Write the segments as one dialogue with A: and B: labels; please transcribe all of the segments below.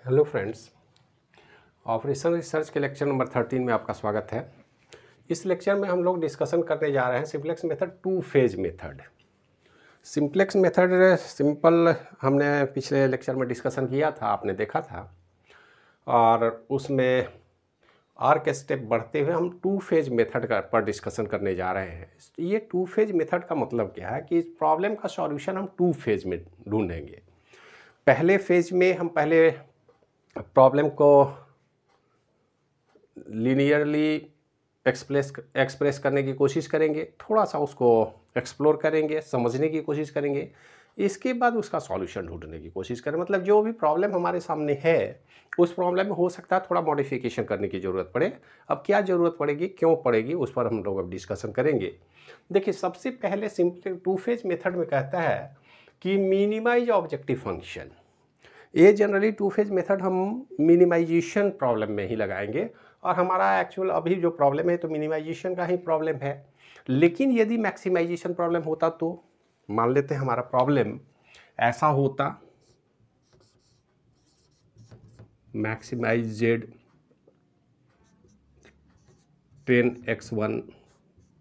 A: Hello friends, operation research के lecture number 13 में आपका स्वागत है। इस लेक्चर में हम लोग डिस्कशन करने जा रहे हैं simplex method, two phase method. Simplex method simple हमने पिछले लेक्चर में डिस्कशन किया था, आपने देखा था, और उसमें आर्क स्टेप बढ़ते हुए हम टू फेज मेथड पर डिस्कशन करने जा रहे हैं। ये टू फेज मेथड का मतलब क्या है कि इस प्रॉब्लम का सॉल्यूशन हम टू फेज में ढूंढेंगे। पहले फेज में हम पहले प्रॉब्लम को लीनियरली एक्सप्रेस करने की कोशिश करेंगे, थोड़ा सा उसको एक्सप्लोर करेंगे, समझने की कोशिश करेंगे, इसके बाद उसका सॉल्यूशन ढूंढने की कोशिश करें। मतलब जो भी प्रॉब्लम हमारे सामने है उस प्रॉब्लम में हो सकता है थोड़ा मॉडिफिकेशन करने की ज़रूरत पड़े। अब क्या ज़रूरत पड़ेगी, क्यों पड़ेगी, उस पर हम लोग अब डिस्कशन करेंगे। देखिए, सबसे पहले सिंपल टू फेज मेथड में कहता है कि मिनिमाइज ऑब्जेक्टिव फंक्शन। ये जनरली टू फेज मेथड हम मिनिमाइजेशन प्रॉब्लम में ही लगाएंगे, और हमारा एक्चुअल अभी जो प्रॉब्लम है तो मिनिमाइजेशन का ही प्रॉब्लम है। लेकिन यदि मैक्सिमाइजेशन प्रॉब्लम होता तो मान लेते हैं हमारा प्रॉब्लम ऐसा होता, maximise z 10x1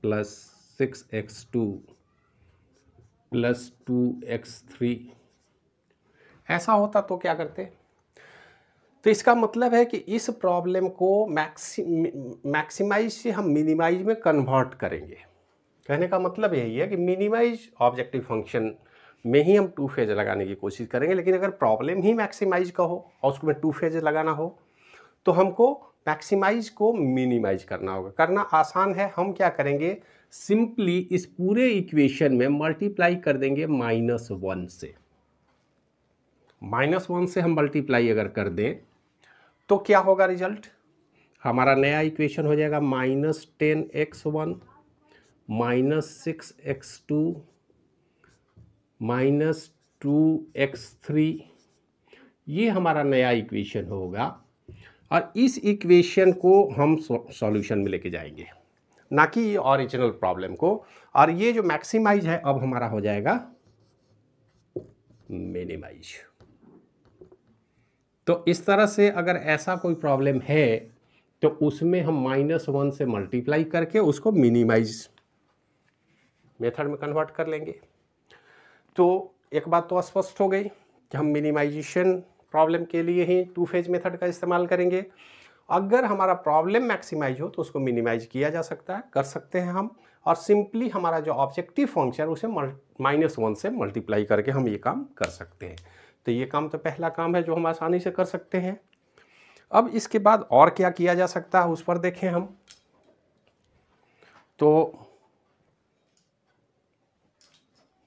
A: plus 6x2 plus 2x3 ऐसा होता तो क्या करते। तो इसका मतलब है कि इस प्रॉब्लम को मैक्सिमाइज से हम मिनिमाइज में कन्वर्ट करेंगे। कहने का मतलब यही है कि मिनिमाइज ऑब्जेक्टिव फंक्शन में ही हम टू फेज लगाने की कोशिश करेंगे। लेकिन अगर प्रॉब्लम ही मैक्सिमाइज का हो और उसको में टू फेज लगाना हो तो हमको मैक्सिमाइज को मिनिमाइज करना होगा। करना आसान है, हम क्या करेंगे, सिंपली इस पूरे इक्वेशन में मल्टीप्लाई कर देंगे -1 से। -1 से हम मल्टीप्लाई अगर कर दें तो क्या होगा रिजल्ट, हमारा नया इक्वेशन हो जाएगा -10x1 -6x2 -2x3। ये हमारा नया इक्वेशन होगा, और इस इक्वेशन को हम सॉल्यूशन में लेके जाएंगे, ना कि ओरिजिनल प्रॉब्लम को। और ये जो मैक्सिमाइज है अब हमारा हो जाएगा मिनिमाइज। तो इस तरह से अगर ऐसा कोई प्रॉब्लम है तो उसमें हम -1 से मल्टीप्लाई करके उसको मिनिमाइज मेथड में कन्वर्ट कर लेंगे। तो एक बात तो स्पष्ट हो गई कि हम मिनिमाइजेशन प्रॉब्लम के लिए ही टू फेज मेथड का इस्तेमाल करेंगे। अगर हमारा प्रॉब्लम मैक्सिमाइज हो तो उसको मिनिमाइज किया जा सकता है, कर सकते हैं हम, और सिंपली हमारा जो ऑब्जेक्टिव फंक्शन है उसे -1 से मल्टीप्लाई करके हम ये काम कर सकते हैं। तो ये काम तो पहला काम है जो हम आसानी से कर सकते हैं। अब इसके बाद और क्या किया जा सकता है उस पर देखें हम। तो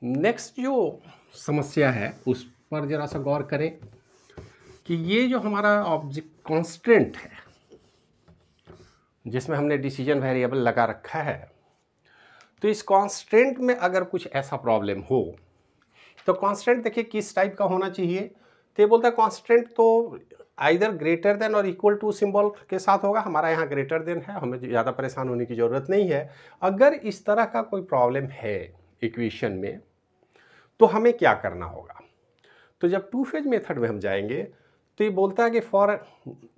A: नेक्स्ट जो समस्या है उस पर जरा सा गौर करें कि ये जो हमारा ऑब्जेक्ट कांस्टेंट है जिसमें हमने डिसीजन वेरिएबल लगा रखा है, तो इस कांस्टेंट में अगर कुछ ऐसा प्रॉब्लम हो तो कांस्टेंट देखिए किस टाइप का होना चाहिए। तो ये बोलता है कांस्टेंट तो आइदर ग्रेटर देन और इक्वल टू सिंबल के साथ होगा। हमारा यहाँ ग्रेटर देन है, हमें ज़्यादा परेशान होने की ज़रूरत नहीं है। अगर इस तरह का कोई प्रॉब्लम है इक्वेशन में तो हमें क्या करना होगा। तो जब टू फेज मेथड में हम जाएंगे तो ये बोलता है कि for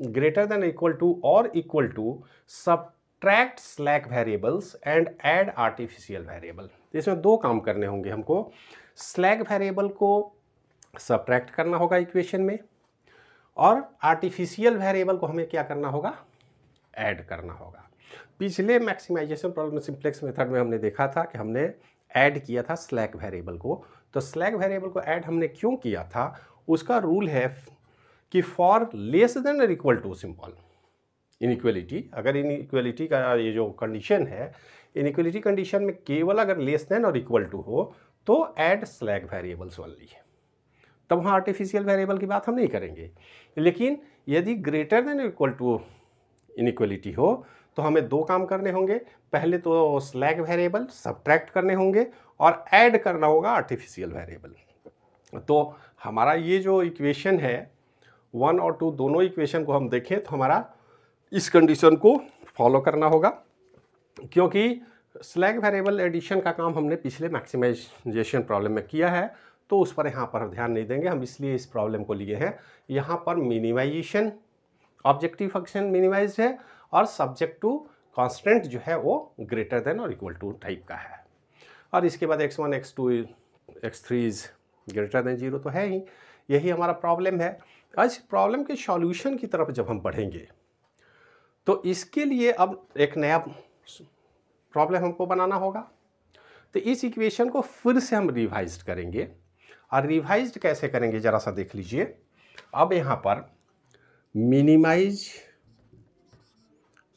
A: greater than equal to और equal to subtract slack variables and add artificial variable. इसमें दो काम करने होंगे हमको। स्लैक वेरिएबल को सबट्रैक्ट करना होगा इक्वेशन में, और आर्टिफिशियल वेरिएबल को हमें क्या करना होगा, ऐड करना होगा। पिछले मैक्सिमाइजेशन प्रॉब्लम सिंप्लेक्स मेथड में हमने देखा था कि हमने ऐड किया था स्लैक वेरिएबल को। तो स्लैक वेरिएबल को ऐड हमने क्यों किया था, उसका रूल है कि फॉर लेस देन और इक्वल टू सिंबल इनइक्वलिटी, अगर इनइक्वलिटी का ये जो कंडीशन है, इनइक्वलिटी कंडीशन में केवल अगर लेस देन और इक्वल टू हो तो ऐड स्लैक वेरिएबल्स ओनली, तब वहाँ आर्टिफिशियल वेरिएबल की बात हम नहीं करेंगे। लेकिन यदि greater than equal to inequality हो तो हमें दो काम करने होंगे। पहले तो स्लैक वेरिएबल सबट्रैक्ट करने होंगे और ऐड करना होगा आर्टिफिशियल वेरिएबल। तो हमारा ये जो इक्वेशन है 1 और 2 दोनों इक्वेशन को हम देखें तो हमारा इस कंडीशन को फॉलो करना होगा, क्योंकि स्लैक वेरिएबल एडिशन का काम हमने पिछले मैक्सिमाइजेशन प्रॉब्लम में किया है। तो तो उस पर यहाँ पर ध्यान नहीं देंगे हम, इसलिए इस प्रॉब्लम को लिए हैं। यहाँ पर मिनिमाइजेशन, ऑब्जेक्टिव फंक्शन मिनिमाइज्ड है और सब्जेक्ट टू कांस्टेंट जो है वो ग्रेटर देन और इक्वल टू टाइप का है। और इसके बाद x1 x2 x3 is greater than 0 तो है ही, यही हमारा प्रॉब्लम है। आज प्रॉब्लम के सॉल्यूशन की तरफ जब हम बढ़ेंगे तो इसके लिए अब एक नया प्रॉब्लम हमको बनाना होगा। तो इस इक्वेशन को फिर से हम रिवाइज करेंगे, और रिवाइज कैसे करेंगे ज़रा सा देख लीजिए। अब यहाँ पर मिनिमाइज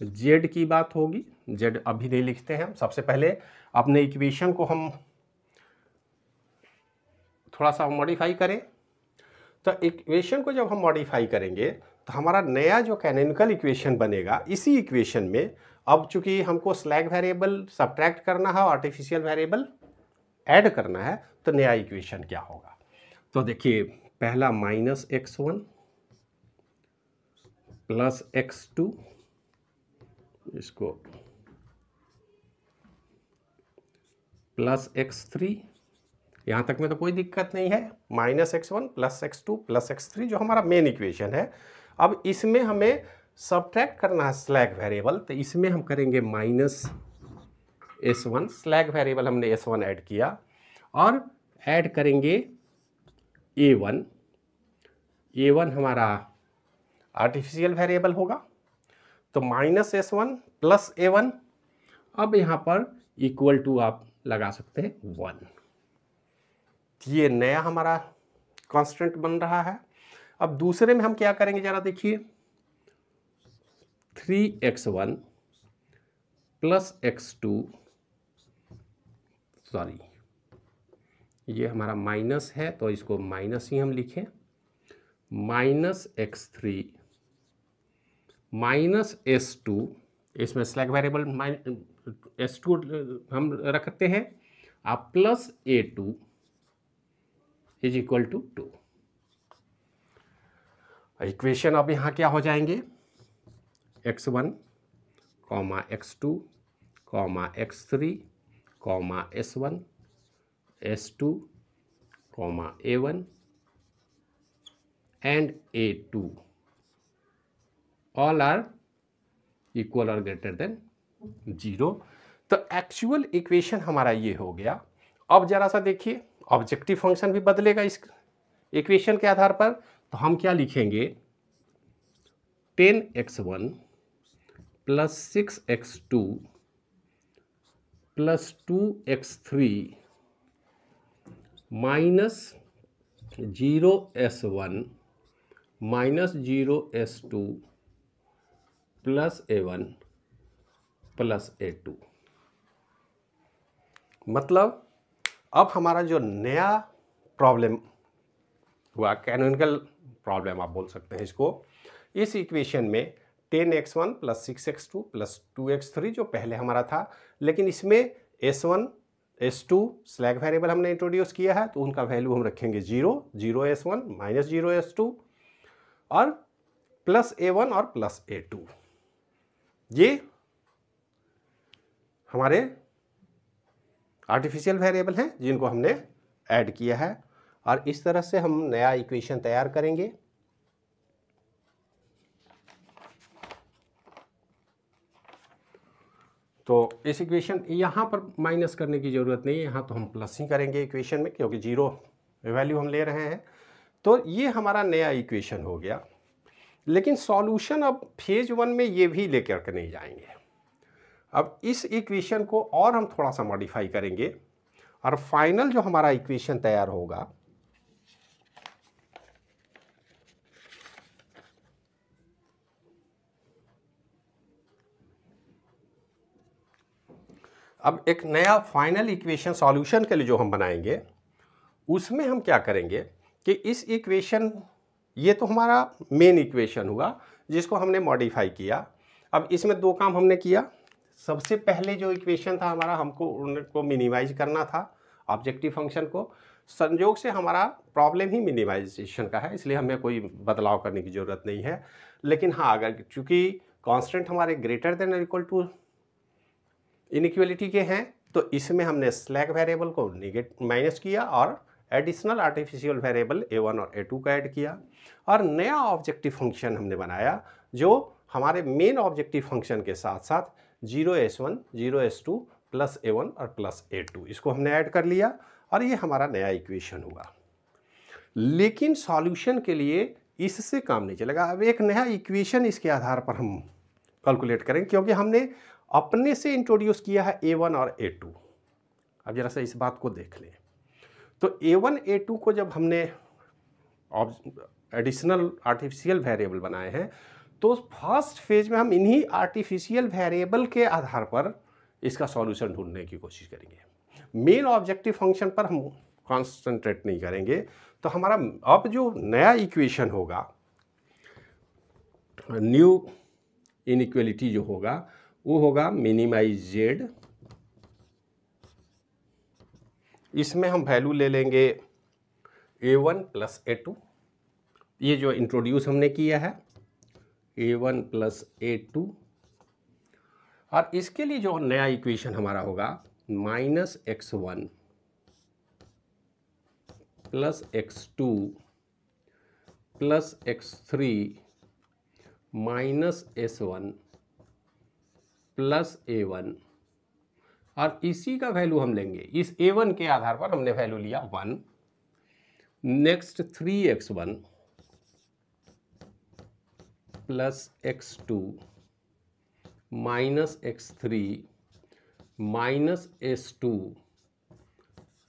A: z की बात होगी, z अभी नहीं लिखते हैं हम। सबसे पहले अपने इक्वेशन को हम थोड़ा सा मॉडिफाई करें। तो इक्वेशन को जब हम मॉडिफाई करेंगे तो हमारा नया जो कैनोनिकल इक्वेशन बनेगा, इसी इक्वेशन में अब चूंकि हमको स्लैग वेरिएबल सब्ट्रैक्ट करना है, आर्टिफिशियल वेरिएबल ऐड करना है, तो नया इक्वेशन क्या होगा। तो देखिए, पहला -x1 प्लस x2, इसको प्लस x3, यहाँ तक में तो कोई दिक्कत नहीं है। -x1 plus x2 plus x3 जो हमारा मेन इक्वेशन है। अब इसमें हमें सब्ट्रैक्ट करना है स्लैग वेरिएबल, तो इसमें हम करेंगे -s1, स्लैग वेरिएबल हमने s1 ऐड किया, और ऐड करेंगे a1 हमारा आर्टिफिशियल वेरिएबल होगा, तो -s1 प्लस a1। अब यहाँ पर इक्वल टू आप लगा सकते हैं 1। ये नया हमारा कांस्टेंट बन रहा है। अब दूसरे में हम क्या करेंगे जरा देखिए, 3x1 प्लस x2, सॉरी ये हमारा माइनस है तो इसको माइनस ही हम लिखें, -x3 माइनस s2, इसमें स्लैग वेरिएबल s2 हम रखते हैं, आप plus a2 is equal to 2। Equation अब यहाँ क्या हो जाएंगे, x1, x2, x3, s1, s2, a1 and a2 all are equal or greater than 0। तो एक्चुअल इक्वेशन हमारा ये हो गया। अब जरा सा देखिए, ऑब्जेक्टिव फंक्शन भी बदलेगा इस इक्वेशन के आधार पर। तो हम क्या लिखेंगे, 10x1 plus 6x2 plus 2x3 minus 0s1 minus 0s2 plus a1 plus a2। मतलब अब हमारा जो नया प्रॉब्लम हुआ, कैनोनिकल प्रॉब्लम आप बोल सकते हैं इसको, इस इक्वेशन में 10x1 plus 6x2 plus 2x3 जो पहले हमारा था, लेकिन इसमें s1 s2 स्लैग वेरिएबल हमने इंट्रोड्यूस किया है, तो उनका वैल्यू हम रखेंगे 0s1 माइनस 0s2 और प्लस a1 और प्लस a2। ये हमारे आर्टिफिशियल वेरिएबल हैं जिनको हमने ऐड किया है, और इस तरह से हम नया इक्वेशन तैयार करेंगे। तो इस इक्वेशन यहाँ पर माइनस करने की ज़रूरत नहीं है, यहाँ तो हम प्लस ही करेंगे इक्वेशन में, क्योंकि 0 वैल्यू हम ले रहे हैं। तो ये हमारा नया इक्वेशन हो गया। लेकिन सॉल्यूशन अब फेज 1 में ये भी लेकर के नहीं जाएंगे। अब इस इक्वेशन को और हम थोड़ा सा मॉडिफाई करेंगे, और फाइनल जो हमारा इक्वेशन तैयार होगा, अब एक नया फाइनल इक्वेशन सॉल्यूशन के लिए जो हम बनाएंगे, उसमें हम क्या करेंगे कि इस इक्वेशन, ये तो हमारा मेन इक्वेशन हुआ जिसको हमने मॉडिफाई किया। अब इसमें दो काम हमने किया। सबसे पहले जो इक्वेशन था हमारा, हमको उनको मिनिमाइज करना था ऑब्जेक्टिव फंक्शन को। संयोग से हमारा प्रॉब्लम ही मिनिमाइजेशन का है, इसलिए हमें कोई बदलाव करने की ज़रूरत नहीं है। लेकिन हाँ, अगर चूँकि कांस्टेंट हमारे ग्रेटर देन और इक्वल टू इनइक्वलिटी के हैं, तो इसमें हमने स्लैग वेरिएबल को माइनस किया और एडिशनल आर्टिफिशियल वेरिएबल a1 और a2 का ऐड किया और नया ऑब्जेक्टिव फंक्शन हमने बनाया जो हमारे मेन ऑब्जेक्टिव फंक्शन के साथ साथ 0s1 0s2 प्लस a1 और प्लस a2 इसको हमने ऐड कर लिया और ये हमारा नया इक्वेशन हुआ। लेकिन सॉल्यूशन के लिए इससे काम नहीं चलेगा। अब एक नया इक्वेशन इसके आधार पर हम कैलकुलेट करेंगे क्योंकि हमने अपने से इंट्रोड्यूस किया है a1 और a2। अब जरा सा इस बात को देख लें तो a1 a2 को जब हमने एडिशनल आर्टिफिशियल वेरिएबल बनाए हैं तो फर्स्ट फेज में हम इन्हीं आर्टिफिशियल वेरिएबल के आधार पर इसका सॉल्यूशन ढूंढने की कोशिश करेंगे। मेन ऑब्जेक्टिव फंक्शन पर हम कॉन्सेंट्रेट नहीं करेंगे। तो हमारा अब जो नया इक्वेशन होगा, न्यू इनइक्वलिटी जो होगा वो होगा मिनिमाइज जेड। इसमें हम वैल्यू ले लेंगे a1 प्लस a2, ये जो इंट्रोड्यूस हमने किया है a1 प्लस a2, और इसके लिए जो नया इक्वेशन हमारा होगा minus x1 plus x2 plus x3 minus s1 plus a1, और इसी का वैल्यू हम लेंगे। इस a1 के आधार पर हमने वैल्यू लिया 1, next 3x1 plus x2 minus x3 minus s2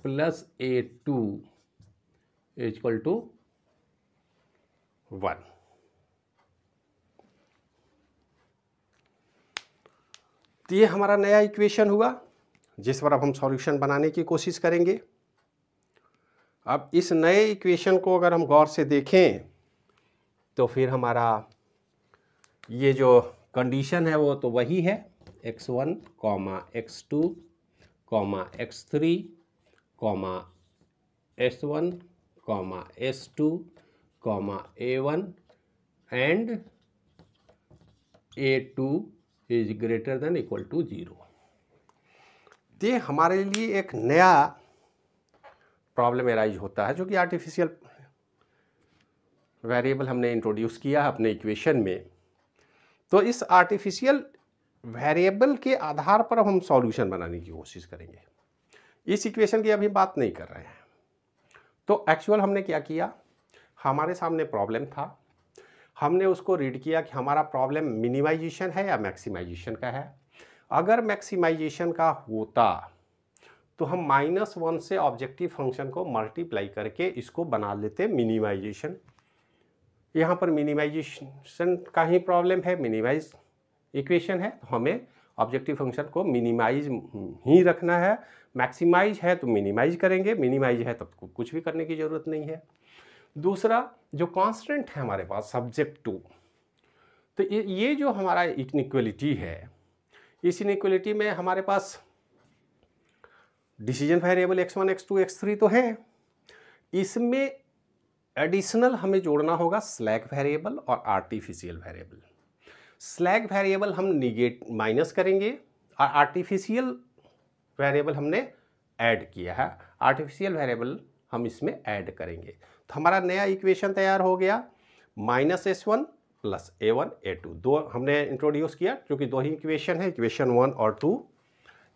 A: plus a2 equal to 1। तो ये हमारा नया इक्वेशन हुआ जिस पर अब हम सॉल्यूशन बनाने की कोशिश करेंगे। अब इस नए इक्वेशन को अगर हम गौर से देखें तो फिर हमारा ये जो कंडीशन है वो तो वही है, x1, x2, x3, s1, s2, a1 and a2 is greater than equal to 0। ये हमारे लिए एक नया प्रॉब्लम एराइज होता है जो कि आर्टिफिशियल वेरिएबल हमने इंट्रोड्यूस किया है अपने इक्वेशन में। तो इस आर्टिफिशियल वेरिएबल के आधार पर अब हम सॉल्यूशन बनाने की कोशिश करेंगे। इस इक्वेशन की अभी बात नहीं कर रहे हैं। तो एक्चुअल हमने क्या किया, हमारे सामने प्रॉब्लम था, हमने उसको रीड किया कि हमारा प्रॉब्लम मिनिमाइजेशन है या मैक्सिमाइजेशन का है। अगर मैक्सिमाइजेशन का होता तो हम -1 से ऑब्जेक्टिव फंक्शन को मल्टीप्लाई करके इसको बना लेते मिनिमाइजेशन। यहाँ पर मिनिमाइजेशन का ही प्रॉब्लम है, मिनिमाइज इक्वेशन है, तो हमें ऑब्जेक्टिव फंक्शन को मिनिमाइज ही रखना है। मैक्सिमाइज है तो मिनिमाइज करेंगे, मिनिमाइज है तब तो कुछ भी करने की ज़रूरत नहीं है। दूसरा जो कांस्टेंट है हमारे पास सब्जेक्ट टू, तो ये जो हमारा इनइक्वलिटी है, इस इनइक्वलिटी में हमारे पास decision variable x1 x2 x3 तो है, इसमें एडिशनल हमें जोड़ना होगा स्लैक वेरिएबल और आर्टिफिशियल वेरिएबल। स्लैक वेरिएबल हम माइनस करेंगे और आर्टिफिशियल वेरिएबल हमने ऐड किया है, आर्टिफिशियल वेरिएबल हम इसमें ऐड करेंगे। तो हमारा नया इक्वेशन तैयार हो गया, -s1 प्लस a1 a2। दो हमने इंट्रोड्यूस किया क्योंकि दो ही इक्वेशन है, इक्वेशन 1 और 2।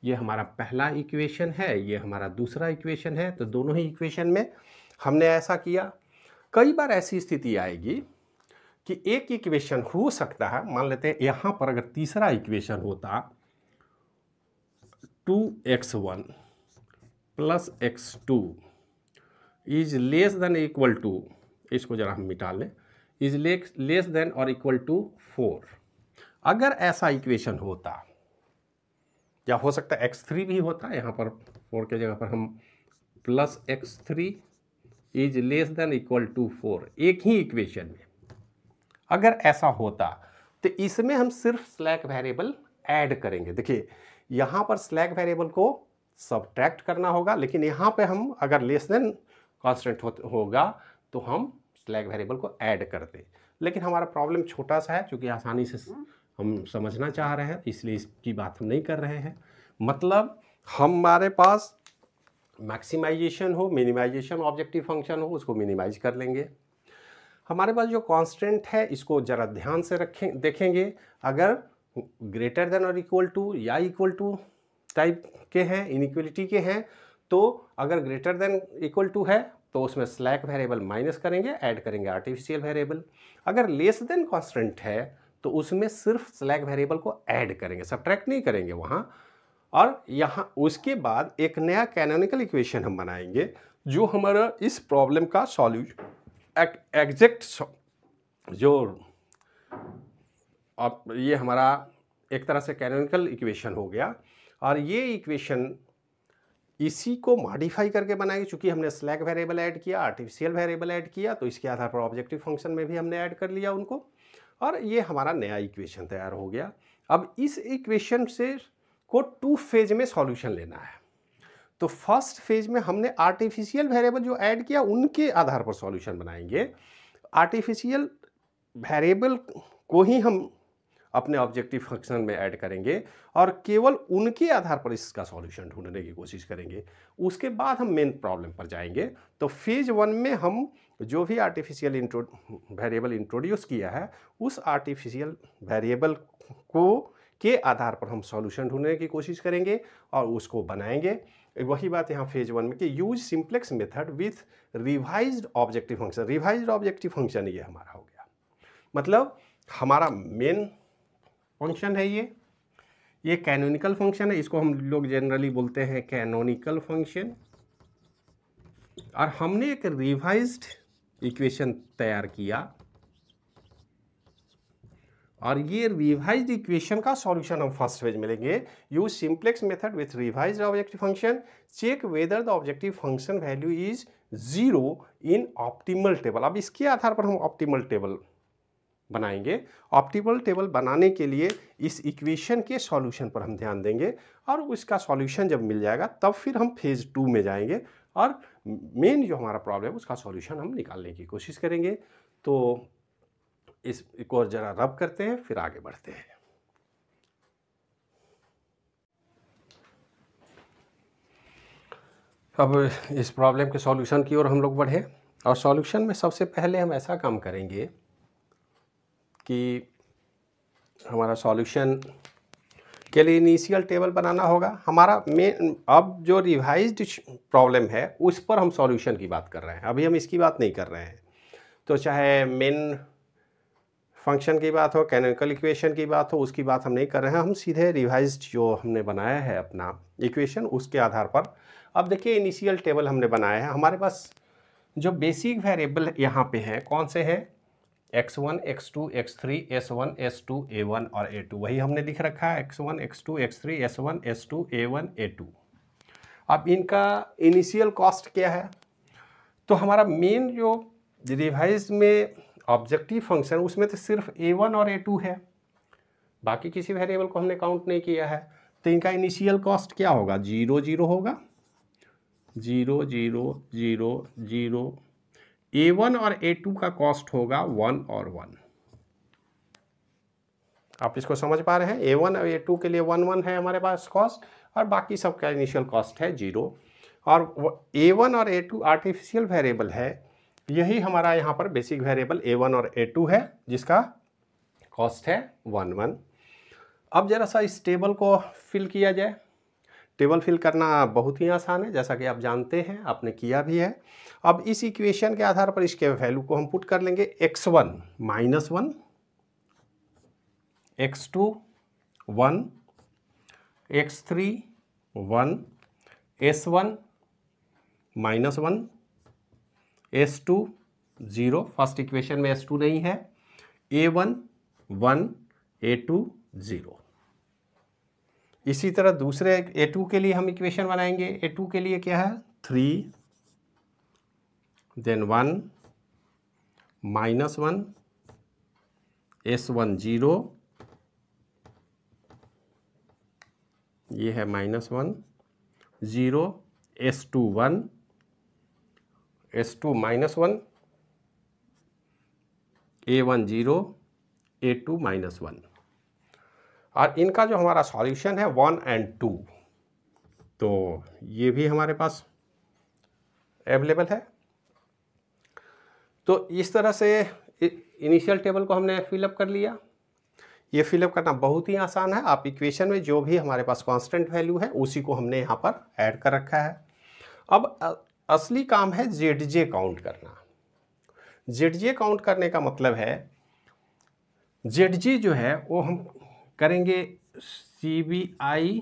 A: ये हमारा पहला इक्वेशन है, ये हमारा दूसरा इक्वेशन है। तो दोनों ही इक्वेशन में हमने ऐसा किया। कई बार ऐसी स्थिति आएगी कि एक इक्वेशन हो सकता है, मान लेते हैं यहाँ पर अगर तीसरा इक्वेशन होता 2x1 plus x2 is less than equal to, इसको जरा हम मिटा लें, इज लेस देन और इक्वल टू 4। अगर ऐसा इक्वेशन होता, या हो सकता है x3 भी होता, यहाँ पर 4 के जगह पर हम plus x3 is less than equal to 4, एक ही इक्वेशन में अगर ऐसा होता तो इसमें हम सिर्फ स्लैक वेरिएबल ऐड करेंगे। देखिए यहाँ पर स्लैक वेरिएबल को सब्ट्रैक्ट करना होगा, लेकिन यहाँ पे हम अगर लेस देन कांस्टेंट होगा तो हम स्लैक वेरिएबल को ऐड करते। लेकिन हमारा प्रॉब्लम छोटा सा है, क्योंकि आसानी से हम समझना चाह रहे हैं, इसलिए इसकी बात हम नहीं कर रहे हैं। मतलब हमारे पास मैक्सिमाइजेशन हो, मिनिमाइजेशन ऑब्जेक्टिव फंक्शन हो, उसको मिनिमाइज कर लेंगे। हमारे पास जो कांस्टेंट है इसको ज़रा ध्यान से देखेंगे। अगर ग्रेटर देन और इक्वल टू या इक्वल टू टाइप के हैं, इनइक्वलिटी के हैं, तो अगर ग्रेटर देन इक्वल टू है तो उसमें स्लैक वेरिएबल माइनस करेंगे, ऐड करेंगे आर्टिफिशियल वेरिएबल। अगर लेस देन कांस्टेंट है तो उसमें सिर्फ स्लैक वेरिएबल को ऐड करेंगे, सब्ट्रैक्ट नहीं करेंगे वहाँ। और यहाँ उसके बाद एक नया कैनोनिकल इक्वेशन हम बनाएंगे जो हमारा इस प्रॉब्लम का सॉल्यूशन एग्जैक्ट जो अब ये हमारा एक तरह से कैनोनिकल इक्वेशन हो गया। और ये इक्वेशन इसी को मॉडिफाई करके बनाएंगे, चूंकि हमने स्लैक वेरिएबल ऐड किया, आर्टिफिशियल वेरिएबल ऐड किया, तो इसके आधार पर ऑब्जेक्टिव फंक्शन में भी हमने ऐड कर लिया उनको, और ये हमारा नया इक्वेशन तैयार हो गया। अब इस इक्वेशन से को 2 फेज में सॉल्यूशन लेना है। तो फर्स्ट फेज में हमने आर्टिफिशियल वेरिएबल जो ऐड किया उनके आधार पर सॉल्यूशन बनाएंगे। आर्टिफिशियल वेरिएबल को ही हम अपने ऑब्जेक्टिव फंक्शन में ऐड करेंगे और केवल उनके आधार पर इसका सॉल्यूशन ढूंढने की कोशिश करेंगे। उसके बाद हम मेन प्रॉब्लम पर जाएंगे। तो फेज 1 में हम जो भी आर्टिफिशियल वेरिएबल इंट्रोड्यूस किया है उस आर्टिफिशियल वेरिएबल को के आधार पर हम सॉल्यूशन ढूंढने की कोशिश करेंगे और उसको बनाएंगे। वही बात यहाँ फेज 1 में कि use simplex method with revised objective function. Revised objective function ये हमारा हो गया, मतलब हमारा मेन फंक्शन है ये कैनोनिकल फंक्शन है, इसको हम लोग जनरली बोलते हैं कैनोनिकल फंक्शन। और हमने एक रिवाइज्ड इक्वेशन तैयार किया और ये रिवाइज्ड इक्वेशन का सॉल्यूशन हम फर्स्ट फेज में लेंगे। Use simplex method with revised objective function, check whether the objective function value is 0 in optimal table. अब इसके आधार पर हम ऑप्टिमल टेबल बनाएंगे। ऑप्टिमल टेबल बनाने के लिए इस इक्वेशन के सॉल्यूशन पर हम ध्यान देंगे और उसका सॉल्यूशन जब मिल जाएगा तब फिर हम फेज 2 में जाएंगे और मेन जो हमारा प्रॉब्लम है उसका सॉल्यूशन हम निकालने की कोशिश करेंगे। तो इसको जरा रब करते हैं फिर आगे बढ़ते हैं। अब इस प्रॉब्लम के सॉल्यूशन की ओर हम लोग बढ़े और सॉल्यूशन में सबसे पहले हम ऐसा काम करेंगे कि हमारा सॉल्यूशन के लिए इनिशियल टेबल बनाना होगा। हमारा मेन अब जो रिवाइज्ड प्रॉब्लम है उस पर हम सॉल्यूशन की बात कर रहे हैं, अभी हम इसकी बात नहीं कर रहे हैं। तो चाहे मेन फंक्शन की बात हो, कैनोनिकल इक्वेशन की बात हो, उसकी बात हम नहीं कर रहे हैं। हम सीधे रिवाइज्ड जो हमने बनाया है अपना इक्वेशन उसके आधार पर अब देखिए इनिशियल टेबल हमने बनाया है। हमारे पास जो बेसिक वेरिएबल यहाँ पे हैं कौन से हैं, x1, x2, x3, s1, s2, a1 और a2, वही हमने लिख रखा है x1, x2, x3, s1, s2, a1, a2। अब इनका इनिशियल कॉस्ट क्या है, तो हमारा मेन जो रिवाइज में ऑब्जेक्टिव फंक्शन उसमें तो सिर्फ a1 और a2 है, बाकी किसी वेरिएबल को हमने काउंट नहीं किया है। तो इनका इनिशियल कॉस्ट क्या होगा, 0 0 होगा, 0 0 0 0। a1 और a2 का कॉस्ट होगा 1 और 1। आप इसको समझ पा रहे हैं, a1 और a2 के लिए 1 1 है हमारे पास कॉस्ट और बाकी सबका इनिशियल कॉस्ट है 0। और a1 और a2 आर्टिफिशियल वेरिएबल है, यही हमारा यहाँ पर बेसिक वेरिएबल a1 और a2 है जिसका कॉस्ट है 1 1। अब जरा सा इस टेबल को फिल किया जाए। टेबल फिल करना बहुत ही आसान है, जैसा कि आप जानते हैं, आपने किया भी है। अब इस इक्वेशन के आधार पर इसके वैल्यू को हम पुट कर लेंगे। x1 -1, x2 1, x3 1, s1 -1, s2 0, first equation में s2 नहीं है, a1 1, a2 0। इसी तरह दूसरे a2 के लिए हम इक्वेशन बनाएंगे। a2 के लिए क्या है, 3 देन 1 -1, s1 0, ये है -1 0, s2 1, s2 -1, a1 0, a2 -1। और इनका जो हमारा सॉल्यूशन है 1 और 2, तो ये भी हमारे पास अवेलेबल है। तो इस तरह से इनिशियल टेबल को हमने फिलअप कर लिया। ये फिलअप करना बहुत ही आसान है। आप इक्वेशन में जो भी हमारे पास कांस्टेंट वैल्यू है उसी को हमने यहाँ पर ऐड कर रखा है। अब असली काम है ZJ काउंट करना। ZJ काउंट करने का मतलब है ZJ जो है वो हम करेंगे CBI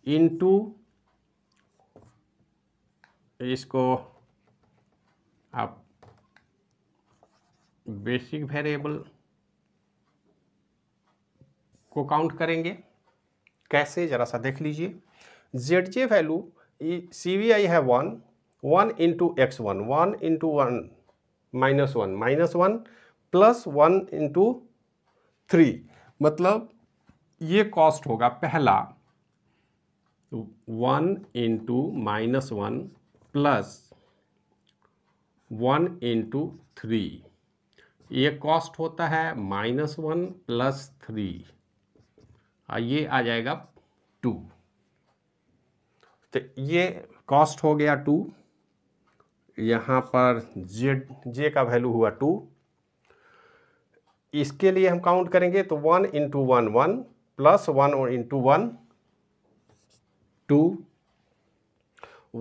A: इंटू, इसको आप बेसिक वेरिएबल को काउंट करेंगे। कैसे, जरा सा देख लीजिए। ZJ वैल्यू CBI है 1 into x1, 1 into 1 -1 plus 1 into 3, मतलब ये कॉस्ट होगा पहला 1 इंटू -1 प्लस 1 इंटू 3, ये कॉस्ट होता है -1 प्लस 3, ये आ जाएगा 2। तो ये कॉस्ट हो गया 2, यहाँ पर ZJ का वैल्यू हुआ 2। इसके लिए हम काउंट करेंगे तो 1 इंटू 1 1 प्लस 1 और into 1 2,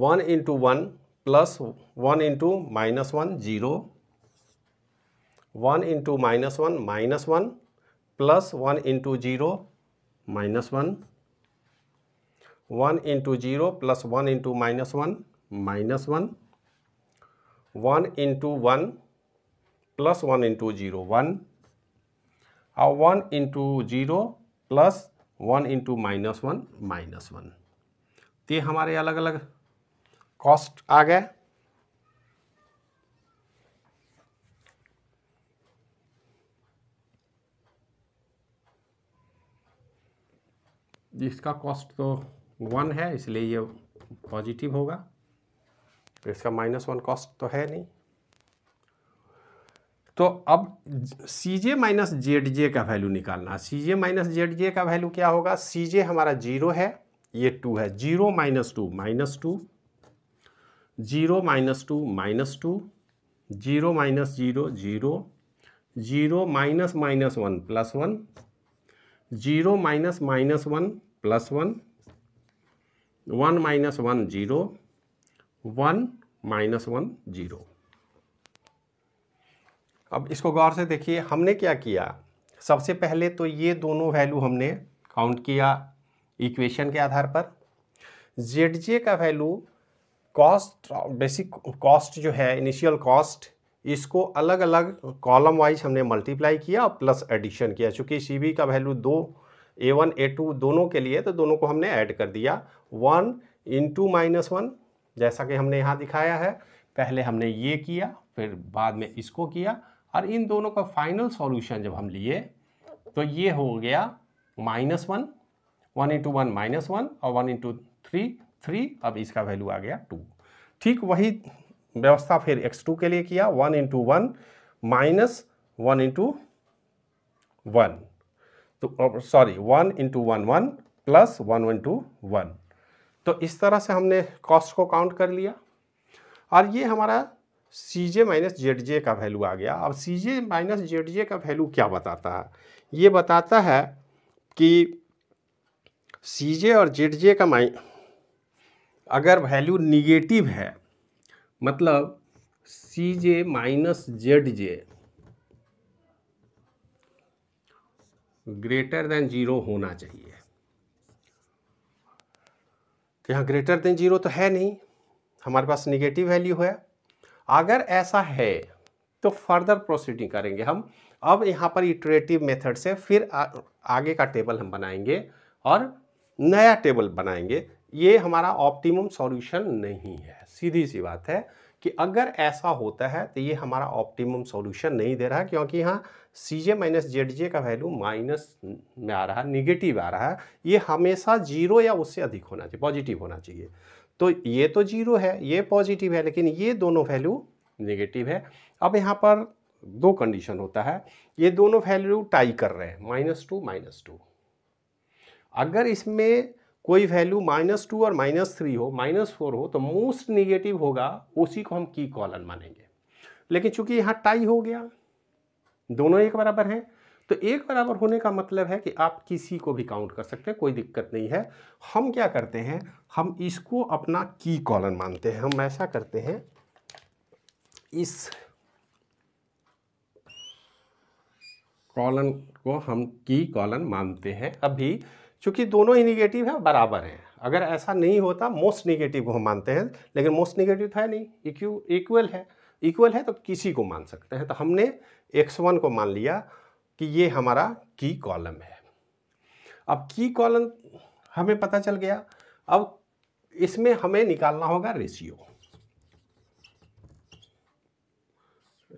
A: 1 into 1 plus 1 into -1 0, 1 into -1 -1 plus 1 into 0 -1, 1 into 0 plus 1 into -1 -1, 1 into 1 plus 1 into 0 1, और 1 इंटू 0 प्लस 1 इंटू -1 -1। तो ये हमारे अलग अलग कॉस्ट आ गए। इसका कॉस्ट तो 1 है इसलिए ये पॉजिटिव होगा, इसका -1 कॉस्ट तो है नहीं। तो अब CJ माइनस ZJ का वैल्यू निकालना। CJ माइनस ZJ का वैल्यू क्या होगा? CJ हमारा 0 है, ये 2 है, 0 - 2 -2, 0 - 2 -2, 0 - 0 0, 0 - -1 +1, 0 - -1 +1, 1 - 1 0, 1 - 1 0। अब इसको गौर से देखिए, हमने क्या किया। सबसे पहले तो ये दोनों वैल्यू हमने काउंट किया इक्वेशन के आधार पर। ZJ का वैल्यू कॉस्ट, बेसिक कॉस्ट जो है, इनिशियल कॉस्ट, इसको अलग अलग कॉलम वाइज हमने मल्टीप्लाई किया और प्लस एडिशन किया। चूँकि CB का वैल्यू 2, A1 A2 दोनों के लिए, तो दोनों को हमने ऐड कर दिया। 1 इंटू -1, जैसा कि हमने यहाँ दिखाया है। पहले हमने ये किया, फिर बाद में इसको किया, और इन दोनों का फाइनल सॉल्यूशन जब हम लिए तो ये हो गया -1, 1 इंटू 1 -1, और 1 इंटू 3। अब इसका वैल्यू आ गया 2। ठीक वही व्यवस्था फिर x2 के लिए किया। 1 इंटू 1 माइनस 1 इंटू 1, तो सॉरी 1 इंटू 1 1 प्लस 1 इंटू 1। तो इस तरह से हमने कॉस्ट को काउंट कर लिया, और ये हमारा CJ माइनस ZJ का वैल्यू आ गया। अब CJ माइनस ZJ का वैल्यू क्या बताता है? ये बताता है कि CJ और ZJ का अगर वैल्यू निगेटिव है, मतलब CJ minus ZJ greater than 0 होना चाहिए। तो यहाँ ग्रेटर देन 0 तो है नहीं, हमारे पास निगेटिव वैल्यू है। अगर ऐसा है तो फर्दर प्रोसीडिंग करेंगे हम। अब यहाँ पर इटरेटिव मेथड से फिर आगे का टेबल हम बनाएंगे और नया टेबल बनाएंगे। ये हमारा ऑप्टिमम सॉल्यूशन नहीं है। सीधी सी बात है कि अगर ऐसा होता है तो ये हमारा ऑप्टिमम सॉल्यूशन नहीं दे रहा है, क्योंकि यहाँ CJ माइनस ZJ का वैल्यू माइनस में आ रहा है, निगेटिव आ रहा है। ये हमेशा 0 या उससे अधिक होना चाहिए, पॉजिटिव होना चाहिए। तो ये तो 0 है, ये पॉजिटिव है, लेकिन ये दोनों वैल्यू नेगेटिव है। अब यहाँ पर दो कंडीशन होता है, ये दोनों वैल्यू टाई कर रहे हैं, -2 -2। अगर इसमें कोई वैल्यू -2 और -3 हो, -4 हो, तो मोस्ट निगेटिव होगा उसी को हम की कॉलन मानेंगे। लेकिन चूंकि यहाँ टाई हो गया, दोनों एक बराबर हैं, तो एक बराबर होने का मतलब है कि आप किसी को भी काउंट कर सकते हैं, कोई दिक्कत नहीं है। हम क्या करते हैं, हम इसको अपना की कॉलन मानते हैं। हम ऐसा करते हैं, इस कॉलन को हम की कॉलन मानते हैं। अभी चूंकि दोनों ही निगेटिव है, बराबर हैं। अगर ऐसा नहीं होता, मोस्ट निगेटिव को हम मानते हैं, लेकिन मोस्ट निगेटिव था नहीं, इक्वल है। इक्वल है तो किसी को मान सकते हैं। तो हमने x1 को मान लिया कि ये हमारा की कॉलम है। अब की कॉलम हमें पता चल गया। अब इसमें हमें निकालना होगा रेशियो।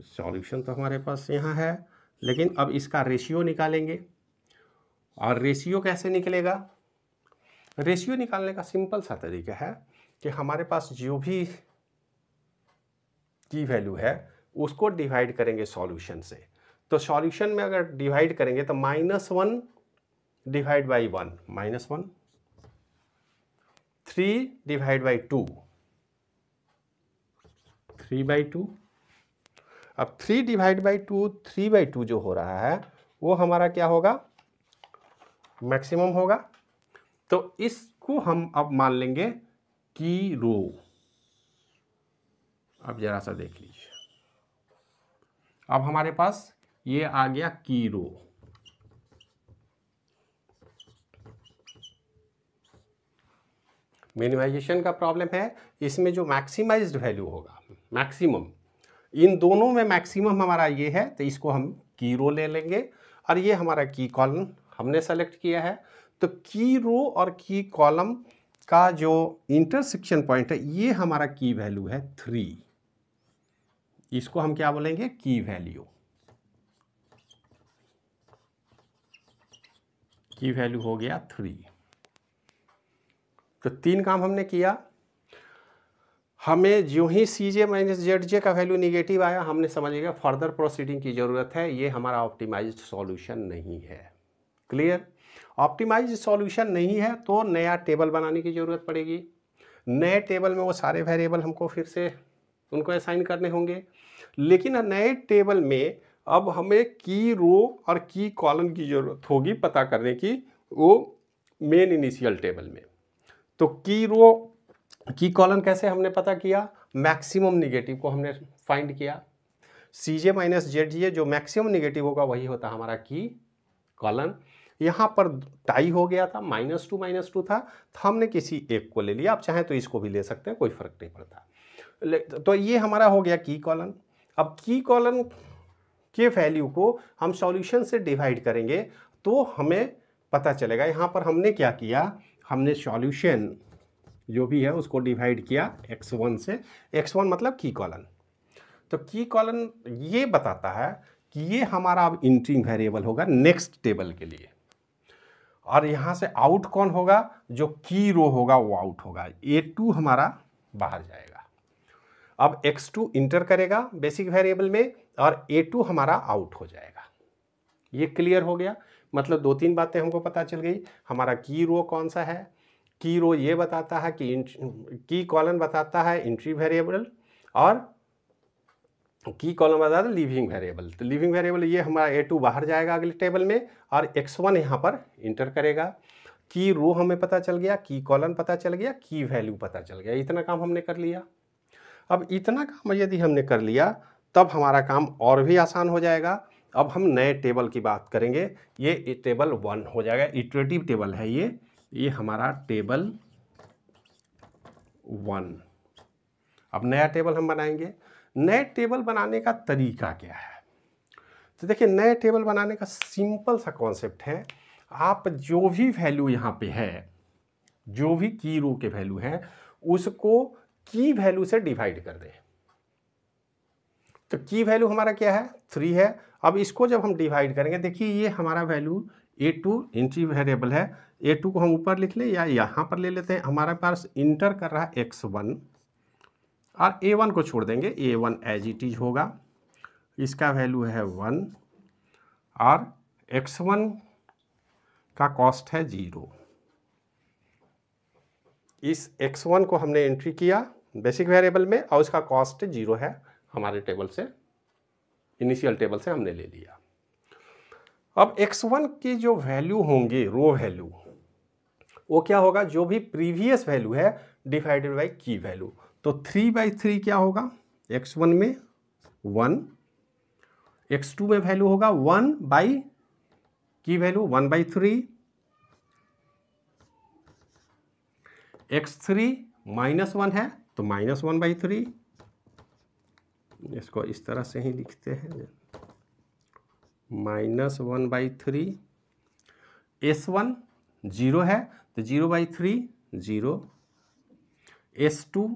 A: सॉल्यूशन तो हमारे पास यहाँ है, लेकिन अब इसका रेशियो निकालेंगे। और रेशियो कैसे निकलेगा? रेशियो निकालने का सिंपल सा तरीका है कि हमारे पास जो भी की वैल्यू है उसको डिवाइड करेंगे सॉल्यूशन से। तो सॉल्यूशन में अगर डिवाइड करेंगे तो -1 डिवाइड बाई 1 -1, 3 डिवाइड बाई 2 3/2। अब 3 डिवाइड बाई 2 3/2 जो हो रहा है वो हमारा क्या होगा? मैक्सिमम होगा। तो इसको हम अब मान लेंगे की रो। अब जरा सा देख लीजिए, अब हमारे पास ये आ गया की रो। मिनिमाइजेशन का प्रॉब्लम है, इसमें जो मैक्सिमाइज्ड वैल्यू होगा, मैक्सिमम, इन दोनों में मैक्सिमम हमारा ये है, तो इसको हम की रो ले लेंगे। और ये हमारा की कॉलम हमने सेलेक्ट किया है। तो की रो और की कॉलम का जो इंटरसेक्शन पॉइंट है, ये हमारा की वैल्यू है 3। इसको हम क्या बोलेंगे? की वैल्यू। की वैल्यू हो गया 3। तो 3 काम हमने किया। हमें जो ही CJ माइनस ZJ का वैल्यू निगेटिव आया, हमने समझ लिया फर्दर प्रोसीडिंग की ज़रूरत है, ये हमारा ऑप्टिमाइज्ड सॉल्यूशन नहीं है। क्लियर? ऑप्टिमाइज्ड सॉल्यूशन नहीं है तो नया टेबल बनाने की ज़रूरत पड़ेगी। नए टेबल में वो सारे वेरिएबल हमको फिर से उनको असाइन करने होंगे। लेकिन नए टेबल में अब हमें की रो और की कॉलम की ज़रूरत होगी पता करने की, वो मेन इनिशियल टेबल में। तो की रो की कॉलम कैसे हमने पता किया? मैक्सिमम निगेटिव को हमने फाइंड किया। CJ माइनस ZJ जो मैक्सिमम निगेटिव होगा वही होता हमारा की कॉलम। यहाँ पर टाई हो गया था, -2 था, तो हमने किसी एक को ले लिया। आप चाहें तो इसको भी ले सकते हैं, कोई फर्क नहीं पड़ता। तो ये हमारा हो गया की कॉलम। अब की कॉलम के वैल्यू को हम सॉल्यूशन से डिवाइड करेंगे तो हमें पता चलेगा। यहाँ पर हमने क्या किया, हमने सॉल्यूशन जो भी है उसको डिवाइड किया x1 से। x1 मतलब की कॉलम। तो की कॉलम ये बताता है कि ये हमारा अब इंट्रिंग वेरिएबल होगा नेक्स्ट टेबल के लिए। और यहाँ से आउट कौन होगा? जो की रो होगा वो आउट होगा। A2 हमारा बाहर जाएगा। अब x2 इंटर करेगा बेसिक वेरिएबल में और A2 हमारा आउट हो जाएगा। ये क्लियर हो गया? मतलब 2-3 बातें हमको पता चल गई। हमारा की रो कौन सा है? की रो ये बताता है कि की कॉलम बताता है एंट्री वेरिएबल, और की कॉलम बताता है लीविंग वेरिएबल। तो लीविंग वेरिएबल ये हमारा A2 बाहर जाएगा अगले टेबल में और x1 यहाँ पर इंटर करेगा। की रो हमें पता चल गया, की कॉलम पता चल गया, की वैल्यू पता चल गया। इतना काम हमने कर लिया। अब इतना काम यदि हमने कर लिया तब हमारा काम और भी आसान हो जाएगा। अब हम नए टेबल की बात करेंगे। ये टेबल 1 हो जाएगा, इटरेटिव टेबल है ये हमारा टेबल 1। अब नया टेबल हम बनाएंगे। नए टेबल बनाने का तरीका क्या है? तो देखिए, नए टेबल बनाने का सिंपल सा कॉन्सेप्ट है। आप जो भी वैल्यू यहाँ पे है, जो भी की रो के वैल्यू है, उसको की वैल्यू से डिवाइड कर दें। तो की वैल्यू हमारा क्या है? 3 है। अब इसको जब हम डिवाइड करेंगे, देखिए ये हमारा वैल्यू A2 एंट्री वेरिएबल है। A2 को हम ऊपर लिख लें या यहाँ पर ले लेते हैं। हमारे पास इंटर कर रहा है x1 और A1 को छोड़ देंगे। A1 एज इट इज होगा, इसका वैल्यू है 1 और x1 का कॉस्ट है 0। इस x1 को हमने एंट्री किया बेसिक वेरिएबल में और उसका कॉस्ट 0 है, हमारे टेबल से, इनिशियल टेबल से हमने ले लिया। अब x1 की जो वैल्यू होंगे, रो वैल्यू, वो क्या होगा, जो भी प्रीवियस वैल्यू है डिवाइडेड बाई की वैल्यू। तो 3/3 क्या होगा, x1 में 1, x2 में वैल्यू होगा 1 बाई की वैल्यू 1/3, x3 -1 है तो -1/3, इसको इस तरह से ही लिखते हैं, -1/3, S1 0 है तो 0/3 0, S2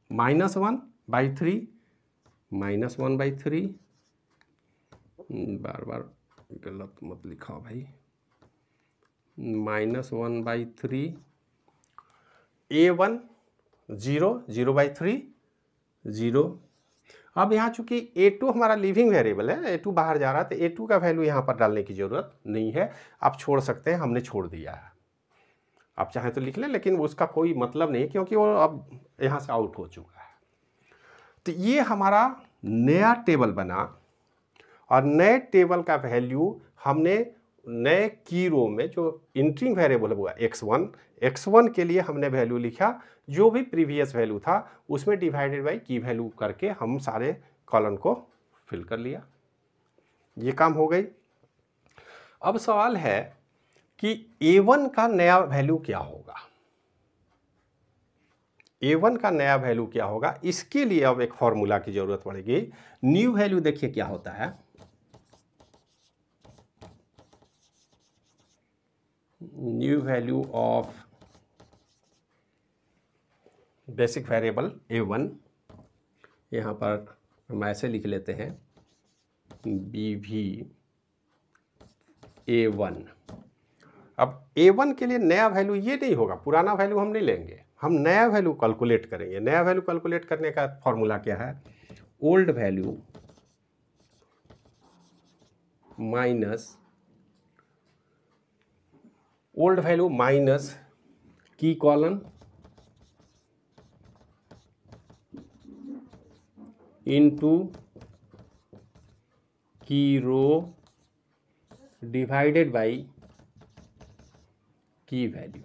A: -1/3 -1/3, बार बार गलत मत लिखा भाई, -1/3, A1 0 0/3 0। अब यहाँ चूंकि A2 हमारा लिविंग वेरिएबल है, A2 बाहर जा रहा है, तो A2 का वैल्यू यहाँ पर डालने की ज़रूरत नहीं है, आप छोड़ सकते हैं, हमने छोड़ दिया है। आप चाहें तो लिख लें, लेकिन उसका कोई मतलब नहीं क्योंकि वो अब यहाँ से आउट हो चुका है। तो ये हमारा नया टेबल बना और नए टेबल का वैल्यू हमने नए की रो में जो इंट्रिंग वेरिएबल हुआ x1 के लिए हमने वैल्यू लिखा, जो भी प्रीवियस वैल्यू था उसमें डिवाइडेड बाई की वैल्यू करके हम सारे कॉलम को फिल कर लिया। ये काम हो गई। अब सवाल है कि A1 का नया वैल्यू क्या होगा, A1 का नया वैल्यू क्या होगा, इसके लिए अब एक फॉर्मूला की जरूरत पड़ेगी। न्यू वैल्यू देखिए क्या होता है, new value of basic variable A1, यहाँ पर हम ऐसे लिख लेते हैं BV A1। अब A1 के लिए नया वैल्यू ये नहीं होगा, पुराना वैल्यू हम नहीं लेंगे, हम नया वैल्यू कैलकुलेट करेंगे। नया वैल्यू कैलकुलेट करने का फॉर्मूला क्या है, ओल्ड वैल्यू माइनस की कॉलम इनटू की रो डिवाइडेड बाई की वैल्यू।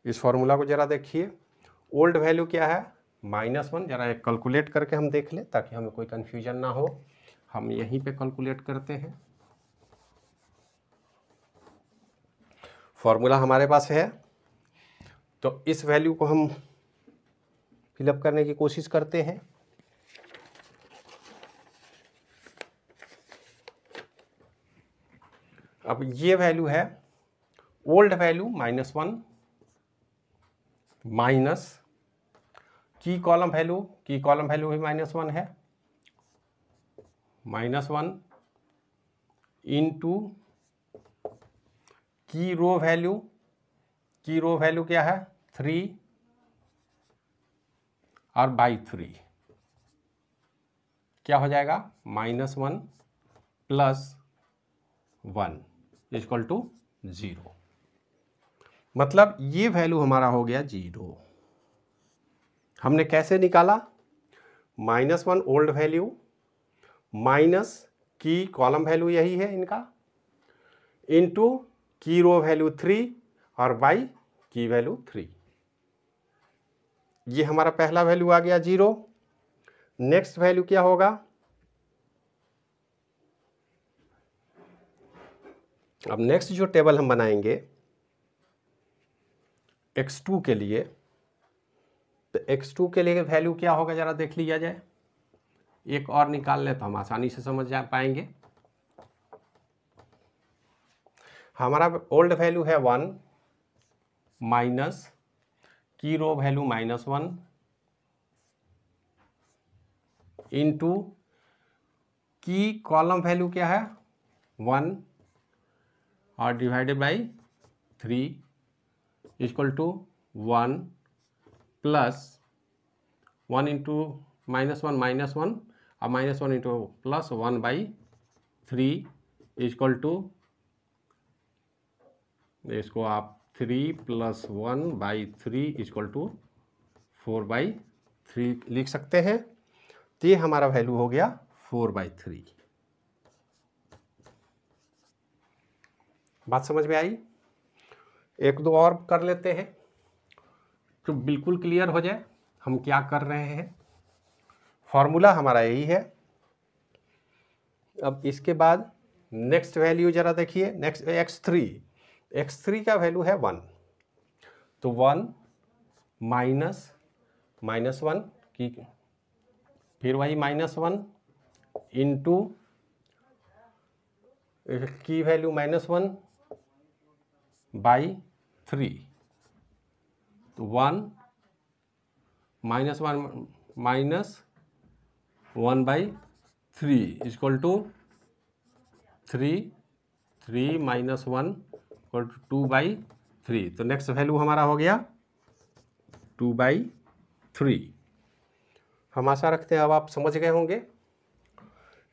A: इस फॉर्मूला को जरा देखिए, ओल्ड वैल्यू क्या है, -1, जरा एक कैलकुलेट करके हम देख लें ताकि हमें कोई कंफ्यूजन ना हो। हम यहीं पे कैलकुलेट करते हैं, फॉर्मूला हमारे पास है, तो इस वैल्यू को हम फिलअप करने की कोशिश करते हैं। अब ये वैल्यू है ओल्ड वैल्यू -1 माइनस की कॉलम वैल्यू भी -1 है, -1 इंटू की रो वैल्यू क्या है 3 और बाई 3 क्या हो जाएगा, -1 + 1 = 0। मतलब ये वैल्यू हमारा हो गया 0। हमने कैसे निकाला, -1 ओल्ड वैल्यू माइनस की कॉलम वैल्यू यही है इनका, इंटू की रो वैल्यू 3 और बाई की वैल्यू 3। ये हमारा पहला वैल्यू आ गया 0। नेक्स्ट वैल्यू क्या होगा, अब नेक्स्ट जो टेबल हम बनाएंगे x2 के लिए, तो x2 के लिए वैल्यू क्या होगा जरा देख लिया जाए। एक और निकाल ले तो हम आसानी से समझ जा पाएंगे। हमारा ओल्ड वैल्यू है 1 माइनस की रो वैल्यू -1 इंटू की कॉलम वैल्यू क्या है 1 और डिवाइडेड बाई 3 = 1 प्लस 1 इंटू -1 और -1 इंटू +1/3 = इसको आप 3 + 1/3 = 4/3 लिख सकते हैं। तो ये हमारा वैल्यू हो गया 4/3। बात समझ में आई? एक दो और कर लेते हैं तो बिल्कुल क्लियर हो जाए हम क्या कर रहे हैं। फॉर्मूला हमारा यही है। अब इसके बाद नेक्स्ट वैल्यू जरा देखिए, नेक्स्ट x3 का वैल्यू है 1, तो 1 -1 की, फिर वही -1 इंटू की वैल्यू -1/3, तो 1 -1 -1/3 = 3 -1 = 2/3। तो नेक्स्ट वैल्यू हमारा हो गया 2/3। हम आशा रखते हैं अब आप समझ गए होंगे।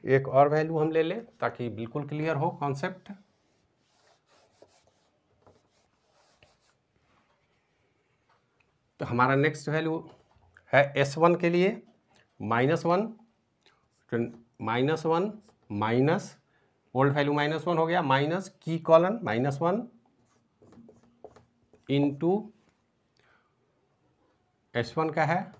A: एक और वैल्यू हम ले लें ताकि बिल्कुल क्लियर हो कॉन्सेप्ट। तो हमारा नेक्स्ट वैल्यू है S1 के लिए -1, तो -1 माइनस ओल्ड वैल्यू -1 हो गया, माइनस की कॉलन -1 इंटू S1 का है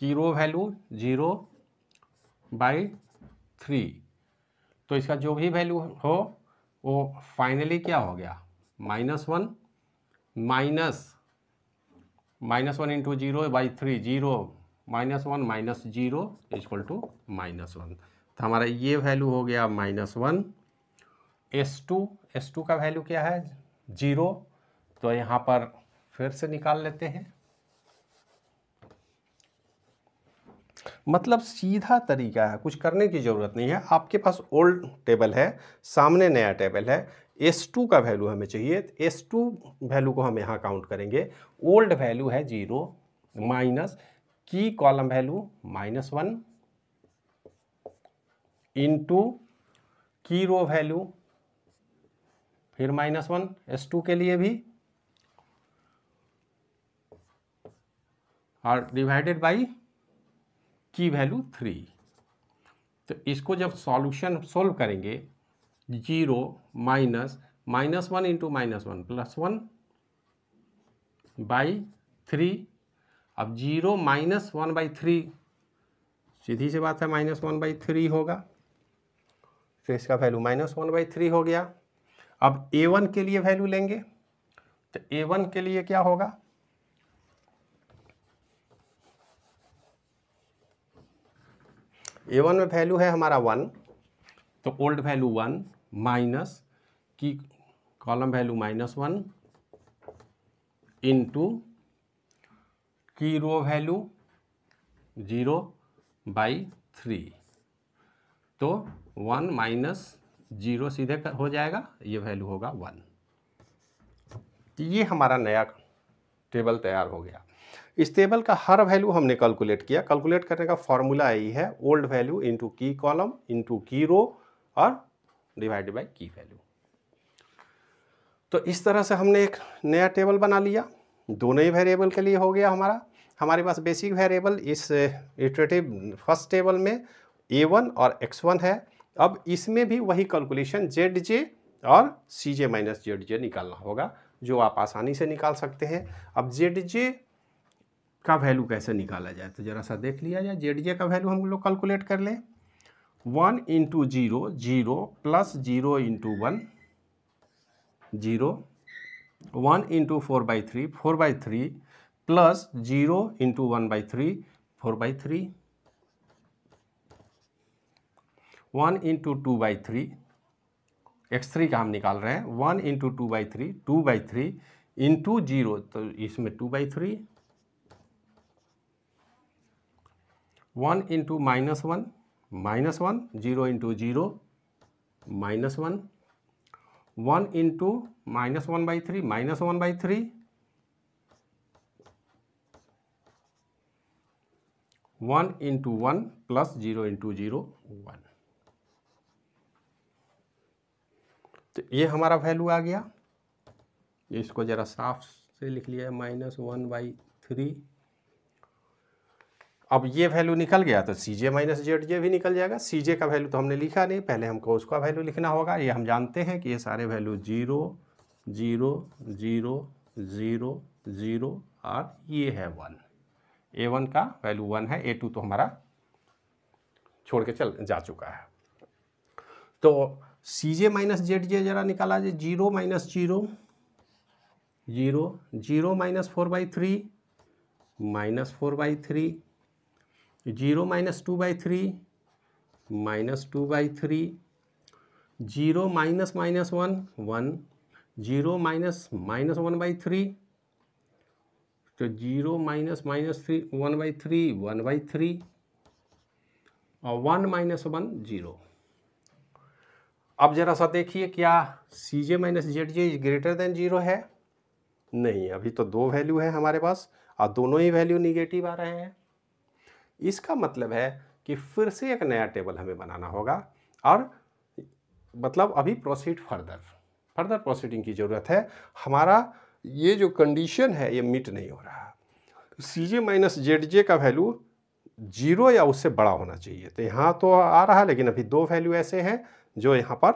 A: की रो वैल्यू 0/3। तो इसका जो भी वैल्यू हो वो फाइनली क्या हो गया, -1 -1 इंटू 0/3, 0 -1 -0 = -1। तो हमारा ये वैल्यू हो गया -1। S2 का वैल्यू क्या है 0, तो यहाँ पर फिर से निकाल लेते हैं। मतलब सीधा तरीका है, कुछ करने की ज़रूरत नहीं है। आपके पास ओल्ड टेबल है, सामने नया टेबल है, S2 का वैल्यू हमें चाहिए, तो S2 वैल्यू को हम यहाँ काउंट करेंगे। ओल्ड वैल्यू है 0 माइनस की कॉलम वैल्यू -1 इंटू की रो वैल्यू फिर -1 S2 के लिए भी, और डिवाइडेड बाई की वैल्यू 3। तो इसको जब सॉल्यूशन सोल्व करेंगे 0 -1 इंटू -1 +1/3। अब 0 -1/3 सीधी सी बात है -1/3 होगा, तो इसका वैल्यू -1/3 हो गया। अब A1 के लिए वैल्यू लेंगे, तो A1 के लिए क्या होगा, A1 में वैल्यू है हमारा 1, तो ओल्ड वैल्यू 1 माइनस की कॉलम वैल्यू -1 इंटू की रो वैल्यू 0/3, तो 1 - 0 सीधे हो जाएगा, ये वैल्यू होगा 1। तो ये हमारा नया टेबल तैयार हो गया। इस टेबल का हर वैल्यू हमने कैलकुलेट किया। कैलकुलेट करने का फॉर्मूला यही है, ओल्ड वैल्यू इंटू की कॉलम इंटू की रो और डिवाइडेड बाय की वैल्यू। तो इस तरह से हमने एक नया टेबल बना लिया। दोनों ही वेरिएबल के लिए हो गया हमारे पास बेसिक वेरिएबल इस इटरेटिव फर्स्ट टेबल में A1 और X1 है। अब इसमें भी वही कैलकुलेशन ZJ और CJ - ZJ निकालना होगा, जो आप आसानी से निकाल सकते हैं। अब ZJ का वैल्यू कैसे निकाला जाए, तो जरा सा देख लिया जाए। ZJ का वैल्यू हम लोग कैलकुलेट कर लें। 1 into 0 0 plus 0 into 1 0, 1 into 4/3 4/3 plus 0 into 1/3 4/3, 1 into 2/3 x3 का हम निकाल रहे हैं। 1 इंटू 2/3 2/3 इंटू 0, तो इसमें 2/3, 1 into -1 -1 0 into 0 -1, 1 into -1/3 -1/3, 1 into 1 plus 0 into 0 1। तो ये हमारा वैल्यू आ गया। इसको ज़रा साफ से लिख लिया है -1/3। अब ये वैल्यू निकल गया तो सी जे माइनस जेड जे भी निकल जाएगा। सी जे का वैल्यू तो हमने लिखा नहीं, पहले हमको उसका वैल्यू लिखना होगा। ये हम जानते हैं कि ये सारे वैल्यू 0 0 0 0 0 और ये है 1। A1 का वैल्यू 1 है, A2 तो हमारा छोड़ के चल जा चुका है। तो सी जे माइनस जेड जे जरा निकाला जाए। 0 minus 0 0 0 minus 4/3 -4/3 0 minus 2/3 -2/3 0 minus -1 1 0 minus -1/3 तो 0 माइनस -3 1/3 1/3 और 1 माइनस 1 0। अब जरा सा देखिए क्या C J minus Z J is greater than 0 है? नहीं, अभी तो दो वैल्यू है हमारे पास और दोनों ही वैल्यू निगेटिव आ रहे हैं। इसका मतलब है कि फिर से एक नया टेबल हमें बनाना होगा और मतलब अभी प्रोसीड फर्दर प्रोसीडिंग की ज़रूरत है। हमारा ये जो कंडीशन है ये मीट नहीं हो रहा। सी जे माइनस जेड जे का वैल्यू 0 या उससे बड़ा होना चाहिए। तो यहाँ तो आ रहा है, लेकिन अभी दो वैल्यू ऐसे हैं जो यहाँ पर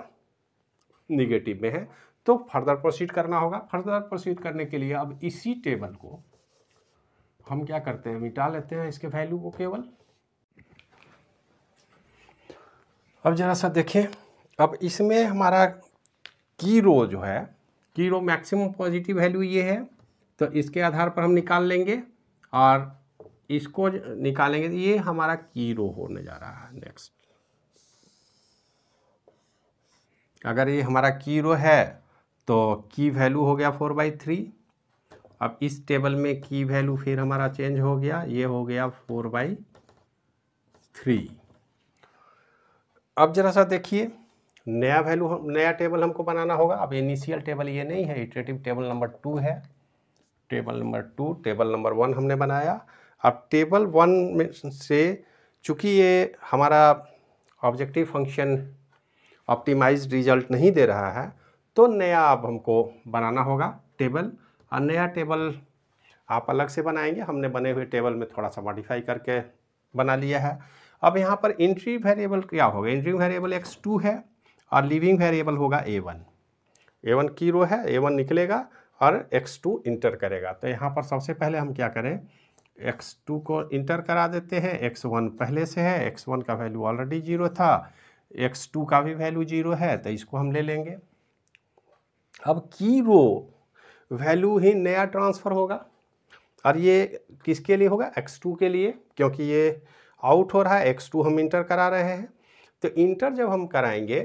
A: निगेटिव में है। तो फर्दर प्रोसीड करना होगा। फर्दर प्रोसीड करने के लिए अब इसी टेबल को हम क्या करते हैं, मिटा लेते हैं इसके वैल्यू को केवल। अब जरा सा देखें, अब इसमें हमारा की रो जो है, की रो मैक्सिमम पॉजिटिव वैल्यू ये है, तो इसके आधार पर हम निकाल लेंगे और इसको निकालेंगे। तो ये हमारा की रो होने जा रहा है। नेक्स्ट, अगर ये हमारा की रो है तो की वैल्यू हो गया 4/3। अब इस टेबल में की वैल्यू फिर हमारा चेंज हो गया, ये हो गया 4/3। अब जरा सा देखिए, नया वैल्यू, नया टेबल हमको बनाना होगा। अब इनिशियल टेबल ये नहीं है, इटरेटिव टेबल नंबर 2 है। टेबल नंबर 2, टेबल नंबर 1 हमने बनाया। अब टेबल 1 में से चूँकि ये हमारा ऑब्जेक्टिव फंक्शन ऑप्टिमाइज्ड रिजल्ट नहीं दे रहा है, तो नया अब हमको बनाना होगा टेबल। और नया टेबल आप अलग से बनाएंगे, हमने बने हुए टेबल में थोड़ा सा मॉडिफाई करके बना लिया है। अब यहाँ पर एंट्री वेरिएबल क्या होगा? एंट्री वेरिएबल x2 है और लीविंग वेरिएबल होगा a1। a1 की रो है, a1 निकलेगा और x2 इंटर करेगा। तो यहाँ पर सबसे पहले हम क्या करें, x2 को इंटर करा देते हैं। x1 पहले से है, x1 का वैल्यू ऑलरेडी 0 था, x2 का भी वैल्यू 0 है, तो इसको हम ले लेंगे। अब की रो वैल्यू ही नया ट्रांसफ़र होगा और ये किसके लिए होगा? x2 के लिए, क्योंकि ये आउट हो रहा है, x2 हम इंटर करा रहे हैं। तो इंटर जब हम कराएंगे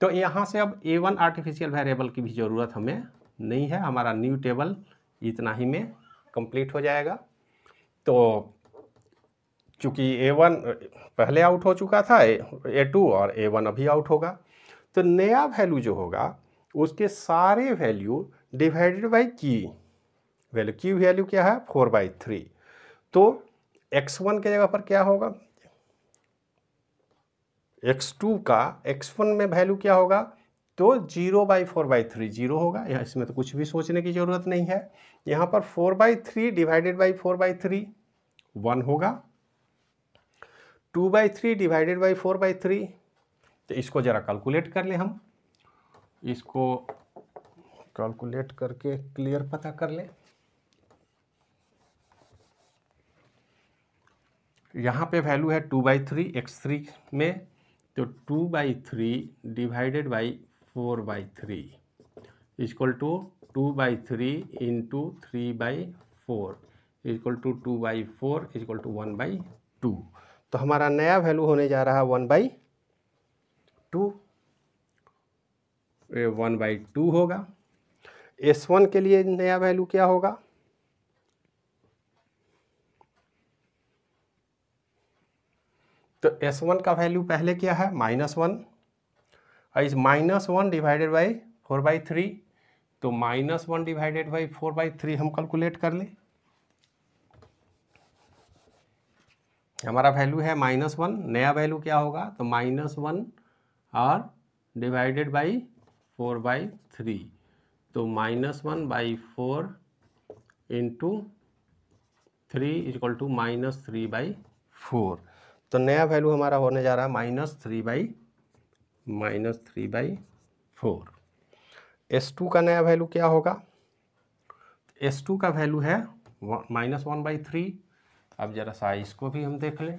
A: तो यहाँ से अब a1 आर्टिफिशियल वेरिएबल की भी ज़रूरत हमें नहीं है। हमारा न्यू टेबल इतना ही में कंप्लीट हो जाएगा। तो चूँकि a1 पहले आउट हो चुका था, a2 और a1 अभी आउट होगा, तो नया वैल्यू जो होगा उसके सारे वैल्यू डिवाइडेड बाई की वैल्यू। की वैल्यू क्या है? 4/3। तो x1 के जगह पर क्या होगा? x2 का x1 में वैल्यू क्या होगा? तो 0/4/3 0 होगा। यहाँ इसमें तो कुछ भी सोचने की ज़रूरत नहीं है। यहाँ पर 4/3 डिवाइडेड बाई 4/3 1 होगा। 2/3 डिवाइडेड बाई 4/3, तो इसको ज़रा कैलकुलेट कर लें हम। इसको कैलकुलेट करके क्लियर पता कर लें। यहाँ पे वैल्यू है 2/3 x3 में, तो 2/3 divided by 4/3 equal to 2/3 into 3/4 equal to 2/4 equal to 1/2। तो हमारा नया वैल्यू होने जा रहा है 1/2। 1/2 होगा। S1 के लिए नया वैल्यू क्या होगा? तो S1 का वैल्यू पहले क्या है? -1। और इस -1 डिवाइडेड बाई 4/3, तो -1 डिवाइडेड बाई 4/3 हम कैलकुलेट कर लें। हमारा वैल्यू है -1, नया वैल्यू क्या होगा? तो -1 और डिवाइडेड बाई 4/3, तो -1/4 इंटू 3 इक्वल टू -3/4। तो नया वैल्यू हमारा होने जा रहा है -3/4। S2 का नया वैल्यू क्या होगा? S2 का वैल्यू है -1/3। अब जरा सा इसको भी हम देख लें।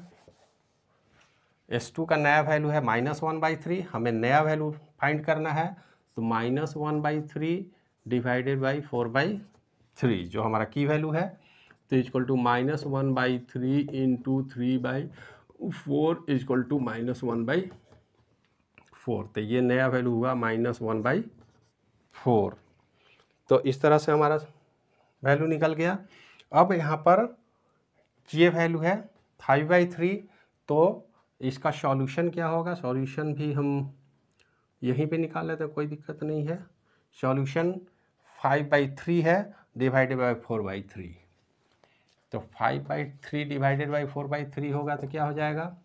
A: S2 का नया वैल्यू है -1/3। हमें नया वैल्यू फाइंड करना है, तो -1/3 डिवाइडेड बाई 4/3 जो हमारा की वैल्यू है, तो equal to -1/3 into 3/4 equal to -1/4। तो ये नया वैल्यू हुआ -1/4। तो इस तरह से हमारा वैल्यू निकल गया। अब यहाँ पर ये वैल्यू है 5/3, तो इसका सॉल्यूशन क्या होगा? सॉल्यूशन भी हम यहीं पे निकाल लेते हैं, कोई दिक्कत नहीं है। सॉल्यूशन 5/3 है डिवाइडेड बाई 4/3। तो 5/3 डिवाइडेड बाई 4/3 होगा तो क्या हो जाएगा?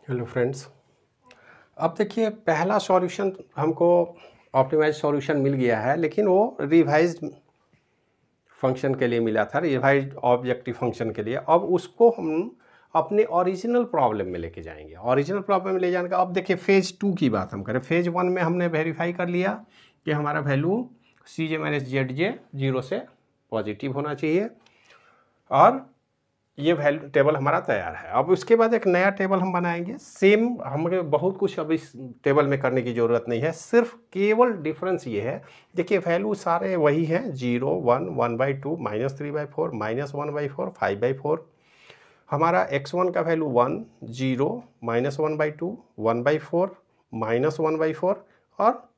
A: हेलो फ्रेंड्स, अब देखिए पहला सॉल्यूशन हमको ऑप्टिमाइज सॉल्यूशन मिल गया है, लेकिन वो रिवाइज्ड फंक्शन के लिए मिला था, रिवाइज्ड ऑब्जेक्टिव फंक्शन के लिए। अब उसको हम अपने ओरिजिनल प्रॉब्लम में लेके जाएंगे। ओरिजिनल प्रॉब्लम में ले जाने का, अब देखिए फेज़ 2 की बात हम करें। फेज़ 1 में हमने वेरीफाई कर लिया कि हमारा वैल्यू CJ - ZJ 0 से पॉजिटिव होना चाहिए, और ये वैल्यू टेबल हमारा तैयार है। अब उसके बाद एक नया टेबल हम बनाएंगे। सेम, हमें बहुत कुछ अब इस टेबल में करने की ज़रूरत नहीं है, सिर्फ केवल डिफरेंस ये है, देखिए वैल्यू सारे वही हैं, 0, 1, 1/2, -3/4, -1/4, 5/4। हमारा x1 का वैल्यू 1, 0, -1/2, 1/4, -1/4 और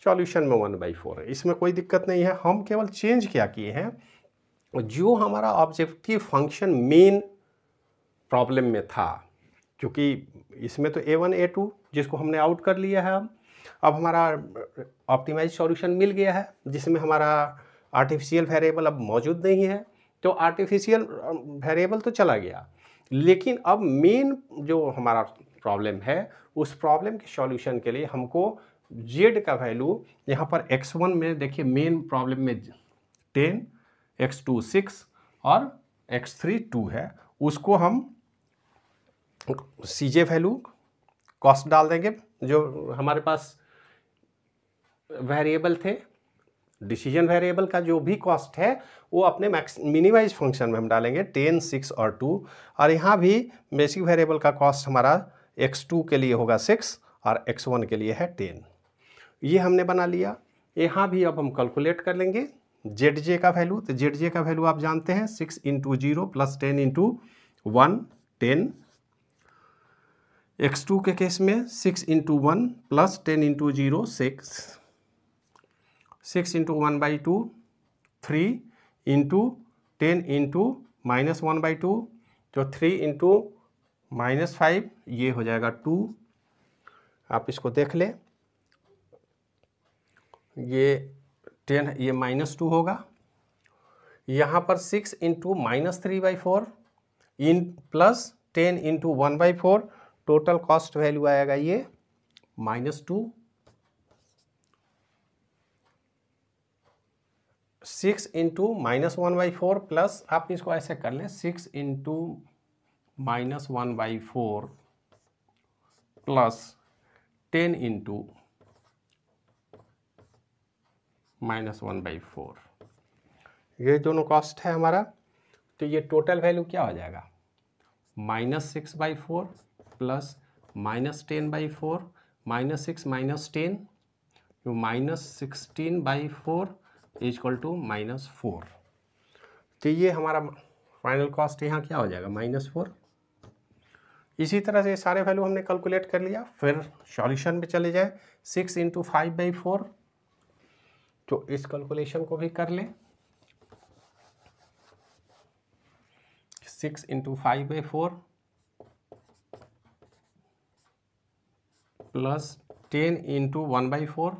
A: सॉल्यूशन में 1/4 है। इसमें कोई दिक्कत नहीं है। हम केवल चेंज क्या किए हैं, जो हमारा ऑब्जेक्टिव फंक्शन मेन प्रॉब्लम में था, क्योंकि इसमें तो A1 A2 जिसको हमने आउट कर लिया है। अब हमारा ऑप्टिमाइज सॉल्यूशन मिल गया है, जिसमें हमारा आर्टिफिशियल वेरिएबल अब मौजूद नहीं है। तो आर्टिफिशियल वेरिएबल तो चला गया, लेकिन अब मेन जो हमारा प्रॉब्लम है, उस प्रॉब्लम के सॉल्यूशन के लिए हमको z का वैल्यू यहाँ पर x1 में देखिए मेन प्रॉब्लम में 10, x2 6 और x3 2 है। उसको हम CJ वैल्यू कॉस्ट डाल देंगे, जो हमारे पास वेरिएबल थे, डिसीजन वेरिएबल का जो भी कॉस्ट है वो अपने मिनिमाइज फंक्शन में हम डालेंगे 10, 6 और 2। और यहाँ भी बेसिक वेरिएबल का कॉस्ट हमारा x2 के लिए होगा 6 और x1 के लिए है 10। ये हमने बना लिया। यहाँ भी अब हम कैलकुलेट कर लेंगे ZJ का वैल्यू। तो ZJ का वैल्यू आप जानते हैं, 6 इंटू 0 प्लस 10 इंटू 1 10। x2 के केस में 6 into 1 plus 10 into 0 6, 6 into 1/2 3 into 10 into -1/2, तो 3 इंटू -5 ये हो जाएगा 2। आप इसको देख लें, ये 10, ये -2 होगा। यहाँ पर 6 into -3/4 in plus 10 into 1/4, total cost value आएगा ये -2। 6 इंटू -1/4 प्लस, आप इसको ऐसे कर लें, 6 इंटू -1/4 प्लस 10 इंटू -1/4, ये दोनों कॉस्ट है हमारा। तो ये टोटल वैल्यू क्या हो जाएगा, -6/4 प्लस -10/4, -6 -10 तो -16/4 इक्वल टू -4। तो ये हमारा फाइनल कॉस्ट यहाँ क्या हो जाएगा, -4। इसी तरह से सारे वैल्यू हमने कैलकुलेट कर लिया। फिर सॉल्यूशन में चले जाए, 6 इंटू 5/4, तो इस कैलकुलेशन को भी कर लें। 6 इंटू 5/4 प्लस 10 इंटू 1/4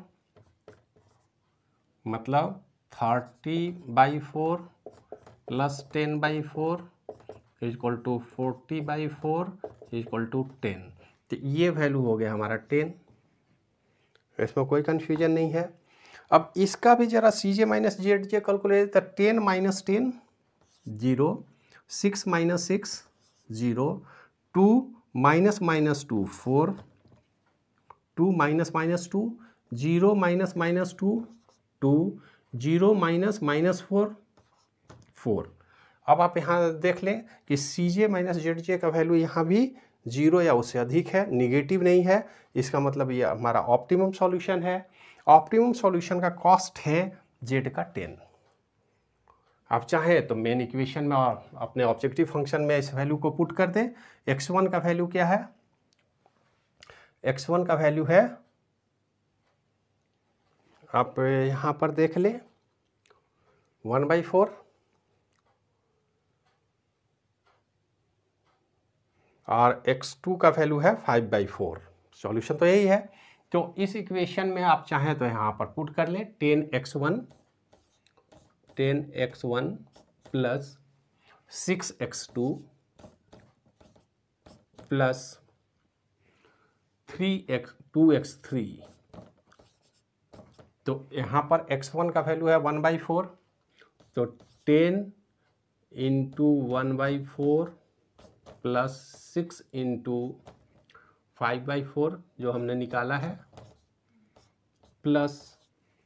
A: मतलब 30/4 plus 10/4 equal to 40/4 equal to 10। तो ये वैल्यू हो गया हमारा 10। इसमें कोई कन्फ्यूजन नहीं है। अब इसका भी जरा सी जे माइनस जेड जे कैलकुलेट, तो 10 minus 10 0, 6 minus 6 0, 2 minus minus 2 4, 2 minus minus 2 0 minus minus 2 2, 0 minus minus 4 4। अब आप यहाँ देख लें कि सी जे माइनस जेड जे का वैल्यू यहाँ भी 0 या उससे अधिक है, निगेटिव नहीं है। इसका मतलब ये हमारा ऑप्टिमम सॉल्यूशन है। ऑप्टिमम सॉल्यूशन का कॉस्ट है जेड का 10। आप चाहें तो मेन इक्वेशन में और अपने ऑब्जेक्टिव फंक्शन में इस वैल्यू को पुट कर दें। x1 का वैल्यू क्या है? x1 का वैल्यू है, आप यहाँ पर देख लें, 1/4 और x2 का वैल्यू है 5/4। सॉल्यूशन तो यही है। तो इस इक्वेशन में आप चाहें तो यहाँ पर पुट कर लें 10x1 plus 6x2 plus 2x3। तो यहाँ पर x1 का वैल्यू है 1/4, तो 10 इंटू 1/4 प्लस 6 इंटू 5/4 जो हमने निकाला है, प्लस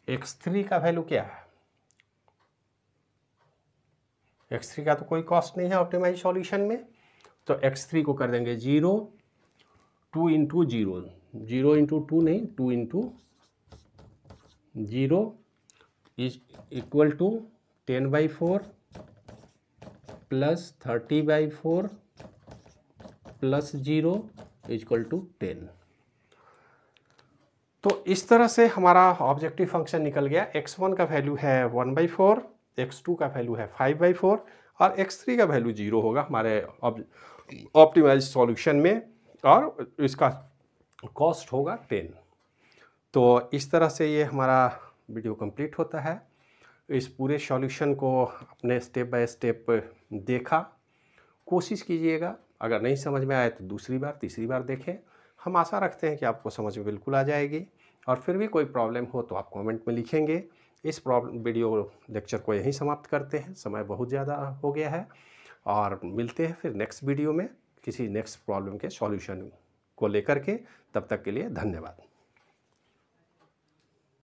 A: x3 का वैल्यू क्या है? x3 का तो कोई कॉस्ट नहीं है ऑप्टिमाइज सॉल्यूशन में, तो x3 को कर देंगे 0, 2 इंटू 0, 0 इंटू 2 नहीं, 2 into 0 is equal to 10/4 plus 30/4 plus 0 equal to 10। तो इस तरह से हमारा ऑब्जेक्टिव फंक्शन निकल गया। x1 का वैल्यू है 1/4, x2 का वैल्यू है 5/4 और x3 का वैल्यू 0 होगा हमारे ऑप्टिमाइज सॉल्यूशन में, और इसका कॉस्ट होगा 10। तो इस तरह से ये हमारा वीडियो कंप्लीट होता है। इस पूरे सॉल्यूशन को अपने स्टेप बाय स्टेप देखा, कोशिश कीजिएगा। अगर नहीं समझ में आए तो दूसरी बार तीसरी बार देखें। हम आशा रखते हैं कि आपको समझ में बिल्कुल आ जाएगी, और फिर भी कोई प्रॉब्लम हो तो आप कमेंट में लिखेंगे। इस वीडियो लेक्चर को यहीं समाप्त करते हैं, समय बहुत ज़्यादा हो गया है, और मिलते हैं फिर नेक्स्ट वीडियो में किसी नेक्स्ट प्रॉब्लम के सॉल्यूशन को लेकर के। तब तक के लिए धन्यवाद।